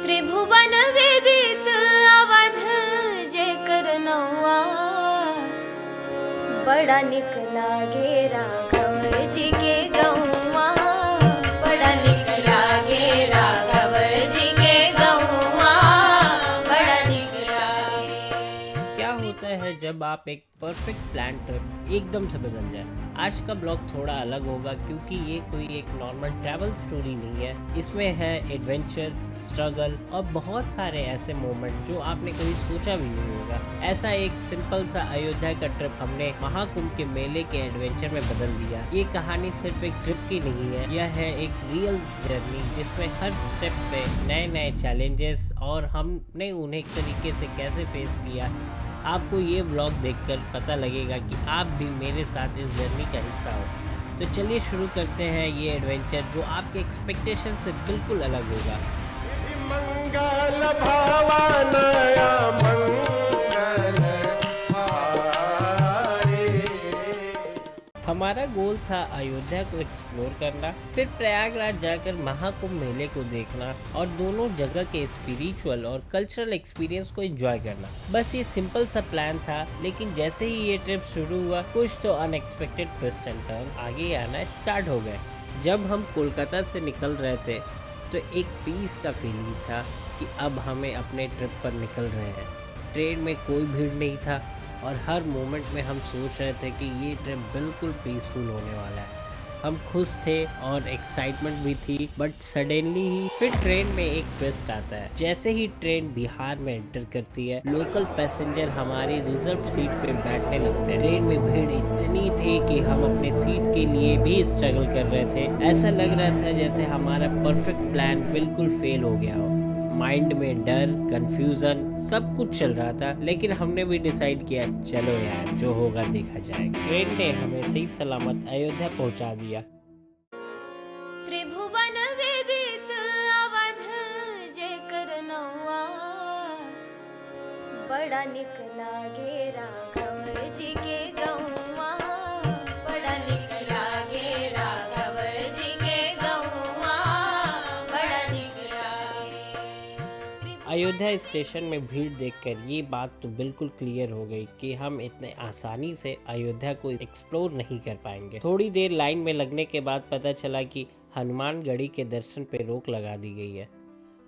त्रिभुवन विदित अवध जेकर नौआ, बड़ा निक लागे राघव जी के गौआ, बड़ा निक लागे राघव जी के गौआ, बड़ा निक लागे। क्या होता है जब आप एक परफेक्ट प्लान ट्रिप एकदम से बदल जाए। आज का ब्लॉग थोड़ा अलग होगा क्योंकि ये कोई एक नॉर्मल ट्रैवल स्टोरी नहीं है। इसमें है एडवेंचर, स्ट्रगल और बहुत सारे ऐसे मोमेंट जो आपने कभी सोचा भी नहीं होगा। ऐसा एक सिंपल सा अयोध्या का ट्रिप हमने महाकुंभ के मेले के एडवेंचर में बदल दिया। ये कहानी सिर्फ एक ट्रिप की नहीं है, यह है एक रियल जर्नी जिसमें हर स्टेप पे नए नए चैलेंजेस और हमने उन्हें एक तरीके से कैसे फेस किया। आपको ये व्लॉग देखकर पता लगेगा कि आप भी मेरे साथ इस जर्नी का हिस्सा हो। तो चलिए शुरू करते हैं ये एडवेंचर जो आपके एक्सपेक्टेशन से बिल्कुल अलग होगा। मंगल भवानया मंगल हमारा गोल था अयोध्या को एक्सप्लोर करना, फिर प्रयागराज जाकर महाकुंभ मेले को देखना और दोनों जगह के स्पिरिचुअल और कल्चरल एक्सपीरियंस को एंजॉय करना। बस ये सिंपल सा प्लान था, लेकिन जैसे ही ये ट्रिप शुरू हुआ कुछ तो अनएक्सपेक्टेड ट्विस्ट एंड टर्न आगे आना स्टार्ट हो गए। जब हम कोलकाता से निकल रहे थे तो एक पीस का फीलिंग था कि अब हमें अपने ट्रिप पर निकल रहे हैं। ट्रेन में कोई भीड़ नहीं था और हर मोमेंट में हम सोच रहे थे कि ये ट्रिप बिल्कुल पीसफुल होने वाला है। हम खुश थे और एक्साइटमेंट भी थी, बट सडनली ही फिर ट्रेन में एक ट्विस्ट आता है। जैसे ही ट्रेन बिहार में एंटर करती है, लोकल पैसेंजर हमारी रिजर्व सीट पे बैठने लगते हैं। ट्रेन में भीड़ इतनी थी कि हम अपने सीट के लिए भी स्ट्रगल कर रहे थे। ऐसा लग रहा था जैसे हमारा परफेक्ट प्लान बिल्कुल फेल हो गया हो। माइंड में डर, कंफ्यूजन सब कुछ चल रहा था, लेकिन हमने भी डिसाइड किया चलो यार जो होगा देखा जाएगा। ट्रेन ने हमें सही सलामत अयोध्या पहुंचा दिया। त्रिभुवन विदित अवध जेकर नौआ, बड़ा निक लागे राघव जी के गौआ, बड़ा निक लागे राघव जी के गौआ, बड़ा निक लागे। अयोध्या स्टेशन में भीड़ देखकर ये बात तो बिल्कुल क्लियर हो गई कि हम इतने आसानी से अयोध्या को एक्सप्लोर नहीं कर पाएंगे। थोड़ी देर लाइन में लगने के बाद पता चला कि हनुमानगढ़ी के दर्शन पे रोक लगा दी गई है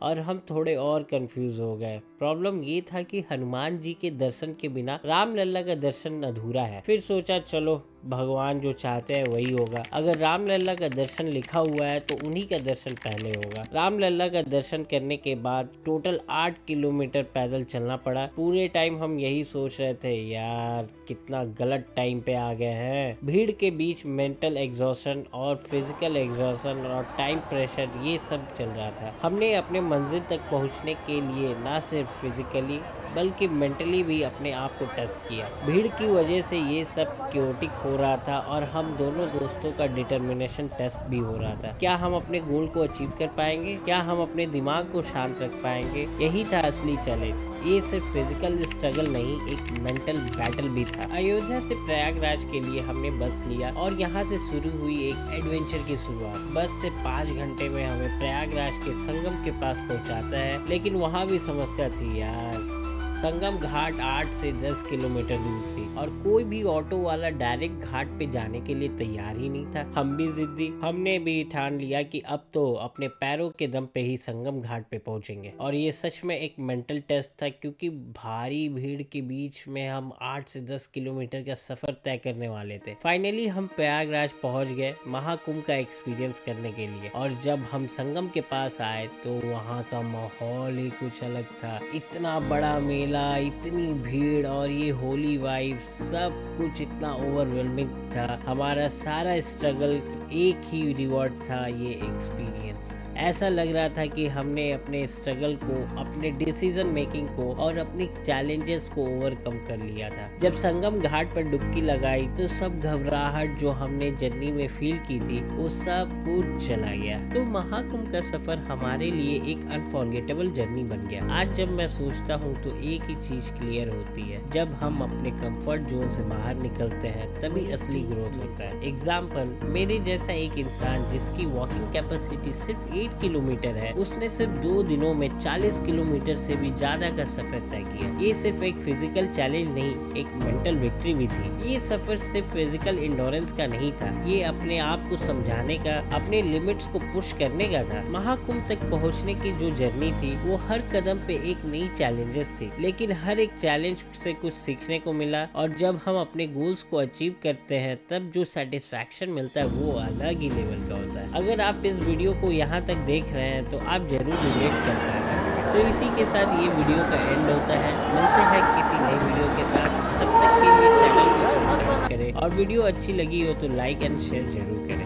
और हम थोड़े और कंफ्यूज हो गए। प्रॉब्लम ये था कि हनुमान जी के दर्शन के बिना रामलला का दर्शन अधूरा है। फिर सोचा चलो भगवान जो चाहते हैं वही होगा। अगर रामलला का दर्शन लिखा हुआ है तो उन्हीं का दर्शन पहले होगा। रामलला का दर्शन करने के बाद टोटल 8 किलोमीटर पैदल चलना पड़ा। पूरे टाइम हम यही सोच रहे थे यार कितना गलत टाइम पे आ गए हैं। भीड़ के बीच मेंटल एग्जॉशन और फिजिकल एग्जॉशन और टाइम प्रेशर ये सब चल रहा था। हमने अपने मंजिल तक पहुंचने के लिए ना सिर्फ फिजिकली बल्कि मेंटली भी अपने आप को टेस्ट किया। भीड़ की वजह से ये सब क्योटिक हो रहा था और हम दोनों दोस्तों का डिटर्मिनेशन टेस्ट भी हो रहा था। क्या हम अपने गोल को अचीव कर पाएंगे? क्या हम अपने दिमाग को शांत रख पाएंगे? यही था असली चैलेंज। ये सिर्फ फिजिकल स्ट्रगल नहीं, एक मेंटल बैटल भी था। अयोध्या से प्रयागराज के लिए हमने बस लिया और यहाँ से शुरू हुई एक एडवेंचर की शुरुआत। बस से 5 घंटे में हमें प्रयागराज के संगम के पास पहुँचाता है, लेकिन वहाँ भी समस्या थी यार। संगम घाट 8 से 10 किलोमीटर दूर थी और कोई भी ऑटो वाला डायरेक्ट घाट पे जाने के लिए तैयार ही नहीं था। हम भी जिद्दी, हमने भी ठान लिया कि अब तो अपने पैरों के दम पे ही संगम घाट पे पहुंचेंगे। और ये सच में एक मेंटल टेस्ट था क्योंकि भारी भीड़ के बीच में हम 8 से 10 किलोमीटर का सफर तय करने वाले थे। फाइनली हम प्रयागराज पहुंच गए महाकुंभ का एक्सपीरियंस करने के लिए। और जब हम संगम के पास आए तो वहाँ का माहौल ही कुछ अलग था। इतना बड़ा मेला, इतनी भीड़ और ये होली वाइब, सब कुछ इतना ओवरवेलमिंग था। हमारा सारा स्ट्रगल एक ही रिवॉर्ड था, ये एक्सपीरियंस। ऐसा लग रहा था कि हमने अपने स्ट्रगल को, अपने डिसीजन मेकिंग को और अपने चैलेंजेस को ओवरकम कर लिया था। जब संगम घाट पर डुबकी लगाई तो सब घबराहट जो हमने जर्नी में फील की थी वो सब कुछ चला गया। तो महाकुंभ का सफर हमारे लिए एक अनफॉरगेटेबल जर्नी बन गया। आज जब मैं सोचता हूँ तो एक ही चीज क्लियर होती है, जब हम अपने कंफर्ट जोन से बाहर निकलते हैं तभी असली ग्रोथ होता है। एग्जाम्पल, मेरे जैसा एक इंसान जिसकी वॉकिंग कैपेसिटी सिर्फ 8 किलोमीटर है, उसने सिर्फ 2 दिनों में 40 किलोमीटर से भी ज्यादा का सफर तय किया। ये सिर्फ एक फिजिकल चैलेंज नहीं, एक मेंटल विक्ट्री भी थी। ये सफर सिर्फ फिजिकल इंडोरेंस का नहीं था, ये अपने आप को समझाने का, अपने लिमिट्स को पुश करने का था। महाकुंभ तक पहुंचने की जो जर्नी थी वो हर कदम पे एक नई चैलेंजेस थी, लेकिन हर एक चैलेंज से कुछ सीखने को मिला। और जब हम अपने गोल्स को अचीव करते हैं तब जो सेटिस्फैक्शन मिलता है वो अलग ही लेवल का होता है। अगर आप इस वीडियो को यहाँ तक देख रहे हैं तो आप जरूर रिलेट कर पाएंगे। तो इसी के साथ ये वीडियो का एंड होता है। मिलते हैं किसी नई वीडियो के साथ, तब तक के लिए चैनल को सब्सक्राइब करें और वीडियो अच्छी लगी हो तो लाइक एंड शेयर जरूर करें।